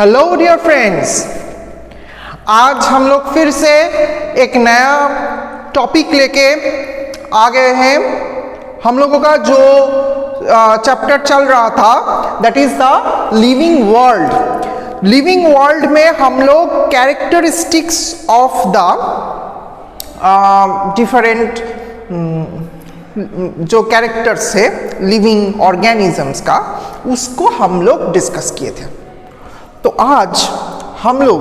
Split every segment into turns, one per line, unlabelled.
Hello dear friends, आज हम लोग फिर से एक नया टॉपिक लेके आ गए हैं। हम लोगों का जो चैप्टर चल रहा था that is the living world. Living world में हम लोग कैरेक्टरिस्टिक्स ऑफ द डिफरेंट जो कैरेक्टर्स है लिविंग ऑर्गेनिजम्स का, उसको हम लोग डिस्कस किए थे। तो आज हम लोग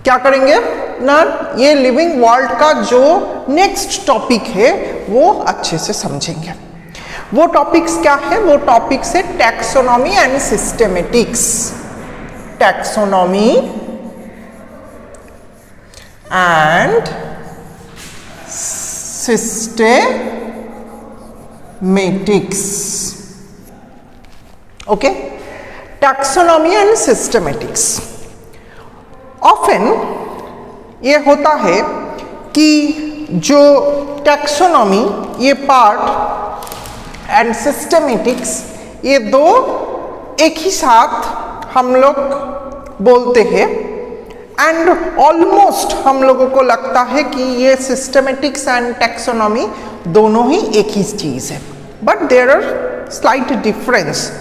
क्या करेंगे ना, ये लिविंग वर्ल्ड का जो नेक्स्ट टॉपिक है वो अच्छे से समझेंगे। वो टॉपिक्स क्या है? वो टॉपिक्स है taxonomy and systematics. Taxonomy and systematics. Okay, taxonomy and systematics. Often ये होता है कि जो टैक्सोनॉमी ये पार्ट एंड सिस्टेमेटिक्स ये दो एक ही साथ हम लोग बोलते हैं, एंड ऑलमोस्ट हम लोगों को लगता है कि ये सिस्टेमेटिक्स एंड टैक्सोनॉमी दोनों ही एक ही चीज़ है, but there are slight difference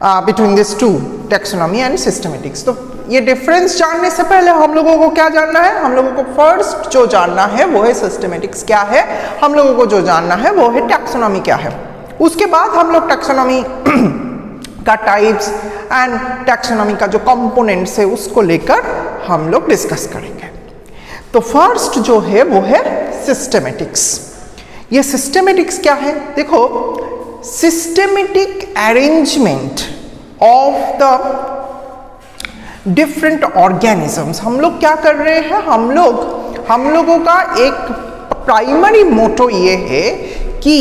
between this two, taxonomy and systematics. तो ये डिफरेंस जानने से पहले हम लोगों को क्या जानना है? हम लोगों को फर्स्ट जो जानना है वो है सिस्टेमेटिक्स क्या है, हम लोगों को जो जानना है वो है टैक्सोनॉमी क्या है। उसके बाद हम लोग टैक्सोनॉमी का टाइप्स एंड टैक्सोनॉमी का जो कंपोनेंट्स है उसको लेकर हम लोग डिस्कस करेंगे। तो फर्स्ट जो है वो है सिस्टेमेटिक्स। ये सिस्टेमेटिक्स क्या है? देखो, systematic arrangement of the different organisms. हम लोग क्या कर रहे हैं? हम लोगों का एक प्राइमरी मोटो ये है कि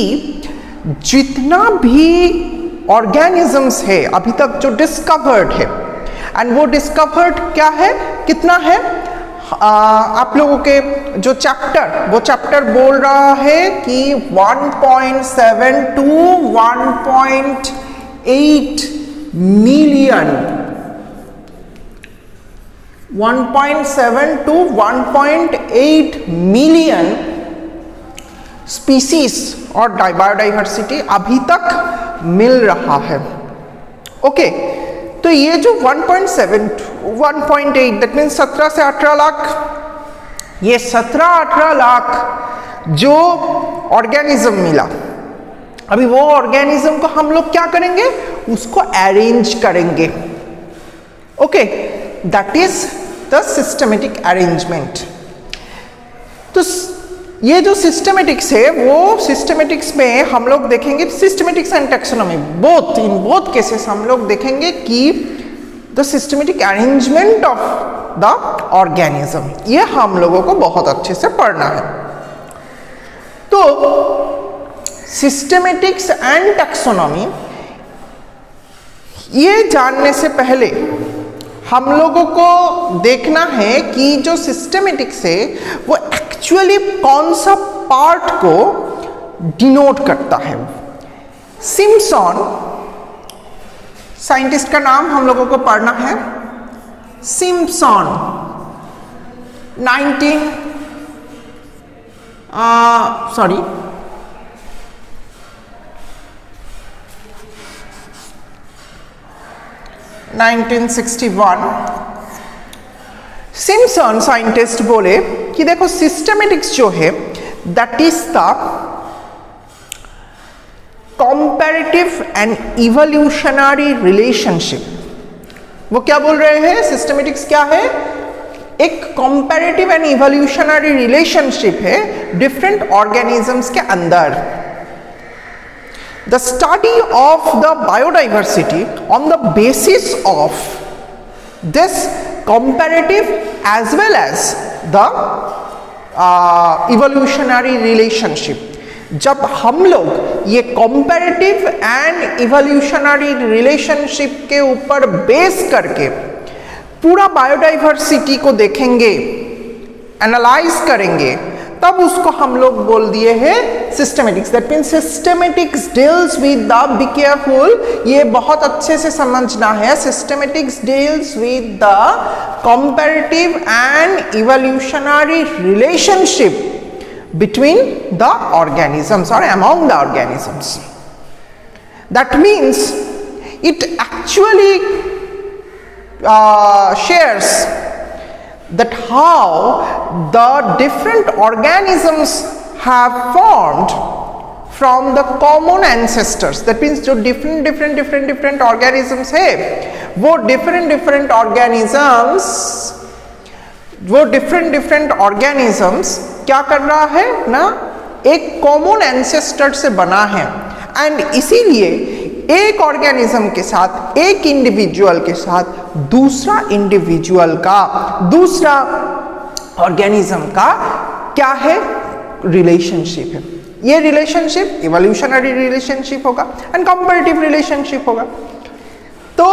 जितना भी ऑर्गेनिजम्स है अभी तक जो डिस्कवर्ड है, एंड वो डिस्कवर्ड क्या है, कितना है, आप लोगों के जो चैप्टर बोल रहा है कि 1.7 to 1.8 million, 1.7 to 1.8 million species और बायोडाइवर्सिटी अभी तक मिल रहा है। ओके, तो ये जो 1.7 1.8 दैट मीन्स 17 से 18 लाख, ये 17-18 लाख जो ऑर्गेनिज्म मिला, अभी वो ऑर्गेनिज्म को हम लोग क्या करेंगे? उसको अरेंज करेंगे। Okay, that is the systematic arrangement. तो ये जो सिस्टेमेटिक्स है वो सिस्टेमेटिक्स में हम लोग देखेंगे systematics and taxonomy both, in both cases हम लोग देखेंगे कि the systematic arrangement of the organism, ये हम लोगों को बहुत अच्छे से पढ़ना है। तो सिस्टेमेटिक्स एंड टैक्सोनॉमी ये जानने से पहले हम लोगों को देखना है कि जो सिस्टेमेटिक्स है वो एक्चुअली कौन सा पार्ट को डिनोट करता है। सिम्पसन साइंटिस्ट का नाम हम लोगों को पढ़ना है। सिम्पसन 1961 सिम्पसन साइंटिस्ट बोले कि देखो सिस्टेमेटिक्स जो है that is the comparative and evolutionary relationship. वो क्या बोल रहे हैं? सिस्टेमेटिक्स क्या है? एक कंपैरेटिव एंड इवोल्यूशनरी रिलेशनशिप है डिफरेंट ऑर्गेनिजम्स के अंदर। The study of the biodiversity on the basis of this comparative as well as the evolutionary relationship। जब हम लोग ये comparative and evolutionary relationship के ऊपर बेस करके पूरा बायोडाइवर्सिटी को देखेंगे, एनालाइज करेंगे, तब उसको हम लोग बोल दिए हैं systematics, that means systematics deals with the, be careful, ये बहुत अच्छे से समझना है, systematics deals with the comparative and evolutionary relationship between the organisms or among the organisms. That means it actually shares that how the different organisms have formed from the common ancestors. That means जो different organisms है, वो different organisms क्या कर रहा है ना, एक common ancestor से बना है, एंड इसीलिए एक ऑर्गेनिज्म के साथ, एक इंडिविजुअल के साथ दूसरा इंडिविजुअल का, दूसरा ऑर्गेनिज्म का क्या है, रिलेशनशिप है। ये रिलेशनशिप इवोल्यूशनरी रिलेशनशिप होगा एंड कंपैरेटिव रिलेशनशिप होगा। तो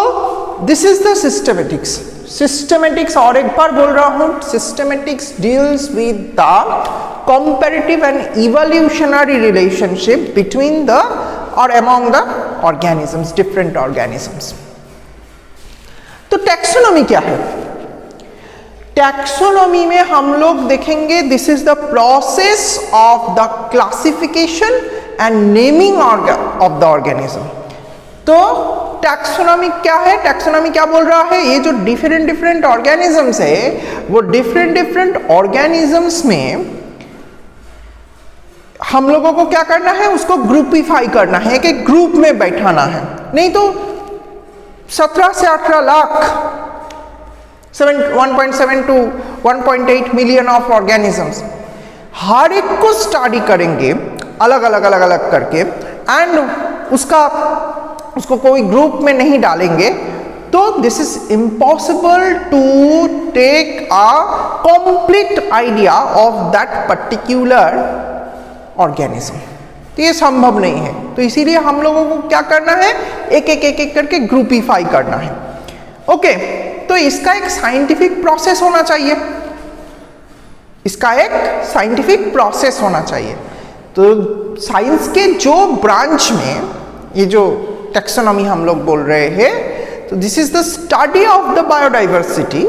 this is the systematics. Systematics और एक बार बोल रहा हूं, systematics deals with the comparative and evolutionary relationship between the और among the organisms, different organisms. तो टैक्सोनॉमी क्या है? टैक्सोनॉमी में हम लोग देखेंगे this is the process of the classification and naming of the organism. तो टैक्सोनॉमी क्या है? टैक्सोनॉमी क्या बोल रहा है? ये जो डिफरेंट ऑर्गेनिजम्स है, वो डिफरेंट ऑर्गेनिजम्स में हम लोगों को क्या करना है, उसको ग्रुपिफाई करना है, एक ग्रुप में बैठाना है। नहीं तो 17 से 18 lakh 1.7 to 1.8 million of organisms, हर एक को स्टडी करेंगे अलग अलग करके, एंड उसको कोई ग्रुप में नहीं डालेंगे, तो this is impossible to take a complete idea of that particular organism. तो ये संभव नहीं है। तो इसीलिए हम लोगों को क्या करना है, एक करके ग्रुपिफाई करना है। ओके, तो इसका एक साइंटिफिक प्रोसेस होना चाहिए, इसका एक साइंटिफिक प्रोसेस होना चाहिए। तो साइंस के जो ब्रांच में ये जो टैक्सोनॉमी हम लोग बोल रहे हैं, तो this is the study of the biodiversity.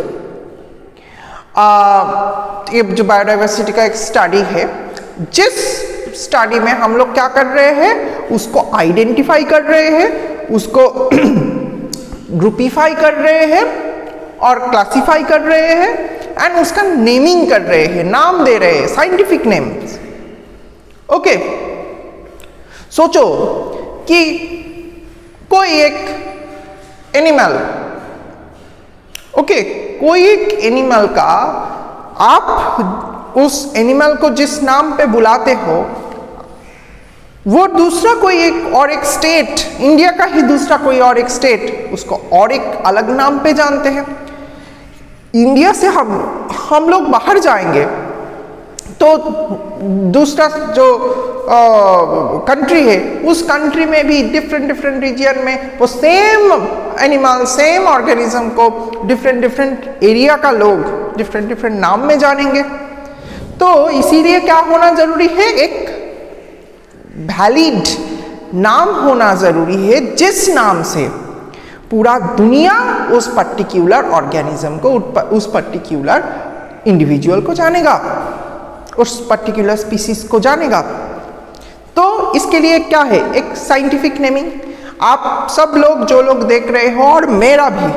ये जो बायोडाइवर्सिटी का एक स्टडी है, जिस स्टडी में हम लोग क्या कर रहे हैं, उसको आइडेंटिफाई कर रहे हैं, उसको ग्रुपिफाई कर रहे हैं और क्लासिफाई कर रहे हैं, एंड उसका नेमिंग कर रहे हैं, नाम दे रहे हैं, साइंटिफिक नेम्स। ओके, सोचो कि कोई एक एनिमल, ओके, कोई एक एनिमल का आप उस एनिमल को जिस नाम पे बुलाते हो, वो दूसरा कोई एक और एक स्टेट, इंडिया का ही दूसरा कोई और एक स्टेट उसको और एक अलग नाम पे जानते हैं। इंडिया से हम लोग बाहर जाएंगे तो दूसरा जो कंट्री है, उस कंट्री में भी डिफरेंट रीजन में वो सेम एनिमल, सेम ऑर्गेनिज्म को डिफरेंट एरिया का लोग डिफरेंट नाम में जानेंगे। तो इसीलिए क्या होना जरूरी है, एक वैलिड नाम होना जरूरी है, जिस नाम से पूरा दुनिया उस पर्टिकुलर ऑर्गेनिज्म को, उस पर्टिकुलर इंडिविजुअल को जानेगा, उस पर्टिकुलर स्पीसीज को जानेगा। तो इसके लिए क्या है, एक साइंटिफिक नेमिंग। आप सब लोग जो लोग देख रहे हो, और मेरा भी,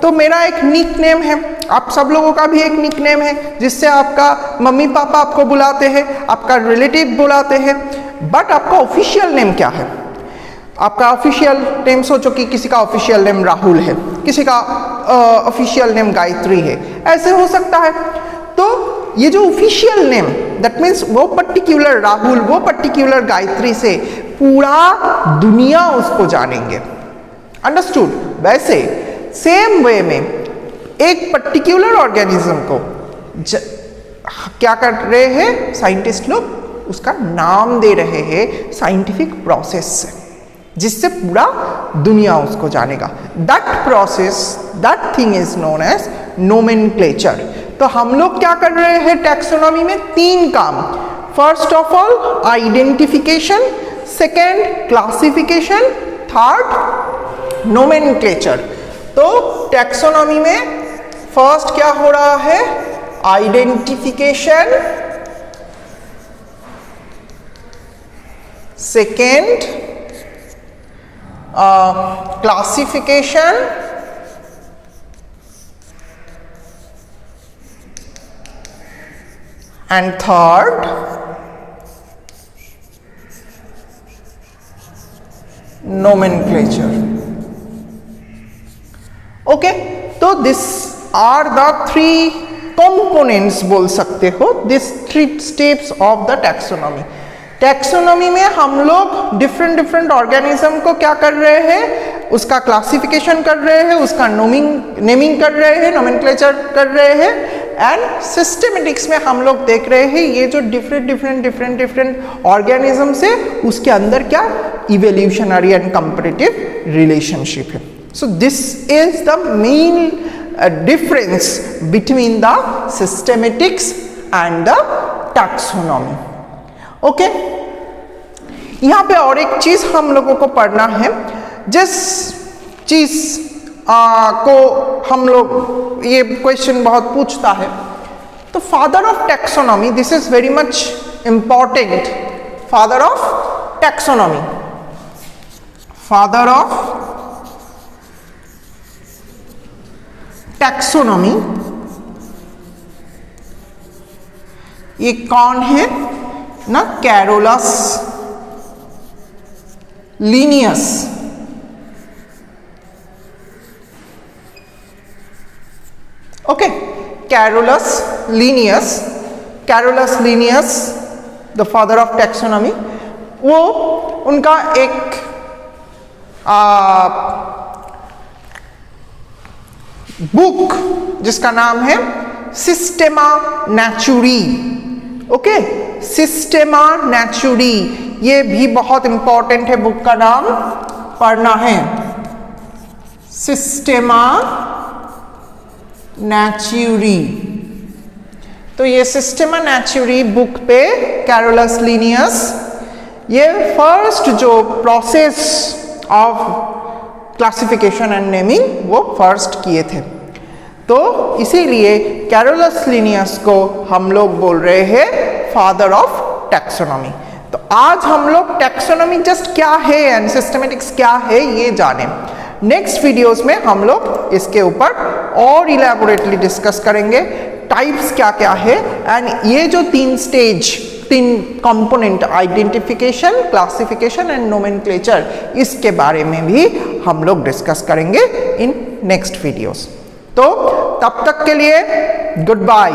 तो मेरा एक निक नेम है, आप सब लोगों का भी एक निक नेम है, जिससे आपका मम्मी पापा आपको बुलाते हैं, आपका रिलेटिव बुलाते हैं। बट आपका ऑफिशियल नेम क्या है? आपका ऑफिशियल नेम, सोचो कि किसी का ऑफिशियल नेम राहुल है, किसी का ऑफिशियल नेम गायत्री है, ऐसे हो सकता है। तो ये जो ऑफिशियल नेम, दैट मीन्स वो पर्टिकुलर राहुल, वो पर्टिकुलर गायत्री से पूरा दुनिया उसको जानेंगे। अंडरस्टूड? वैसे सेम वे में एक पर्टिकुलर ऑर्गेनिज्म को क्या कर रहे हैं साइंटिस्ट लोग, उसका नाम दे रहे हैं साइंटिफिक प्रोसेस से, जिससे पूरा दुनिया उसको जानेगा। That process, that thing is known as nomenclature. तो हम लोग क्या कर रहे हैं टैक्सोनॉमी में? 3 काम। First of all identification, second classification, third nomenclature. तो टैक्सोनॉमी में फर्स्ट क्या हो रहा है, identification, second classification, and third nomenclature. Okay, तो this are the three components बोल सकते हो, this three steps of the taxonomy. Taxonomy में हम लोग डिफरेंट ऑर्गेनिज्म को क्या कर रहे हैं, उसका क्लासिफिकेशन कर रहे हैं, उसका नेमिंग कर रहे हैं, नोमेनक्लेचर कर रहे हैं। एंड सिस्टेमेटिक्स में हम लोग देख रहे हैं ये जो डिफरेंट ऑर्गेनिज्म से उसके अंदर क्या इवोल्यूशनरी एंड कंपैरेटिव रिलेशनशिप है। So this is the main difference between the systematics and the taxonomy. Okay, यहाँ पे और एक चीज हम लोगों को पढ़ना है, जिस चीज को हम लोग ये क्वेश्चन बहुत पूछता है, तो father of taxonomy, this is very much important. Father of taxonomy, father of taxonomy ये कौन है ना, Carolus Linnaeus. Okay, Carolus Linnaeus, the father of taxonomy, वो उनका एक बुक जिसका नाम है सिस्टेमा नेचुरी। ओके, सिस्टेमा नेचुरी, ये भी बहुत इंपॉर्टेंट है, बुक का नाम पढ़ना है, सिस्टेमा नेचुरी। तो ये सिस्टेमा नेचुरी बुक पे कैरोलस लीनियस ये फर्स्ट जो process of classification and naming वो फर्स्ट किए थे। तो इसीलिए कैरोलस लीनियस को हम लोग बोल रहे हैं फादर ऑफ टैक्सोनॉमी। तो आज हम लोग टैक्सोनॉमी जस्ट क्या है एंड सिस्टेमेटिक्स क्या है ये जाने। नेक्स्ट वीडियोस में हम लोग इसके ऊपर और इलैबोरेटली डिस्कस करेंगे, टाइप्स क्या क्या है, एंड ये जो तीन component identification, classification and nomenclature, इसके बारे में भी हम लोग डिस्कस करेंगे इन नेक्स्ट वीडियोस। तो तब तक के लिए गुड बाय।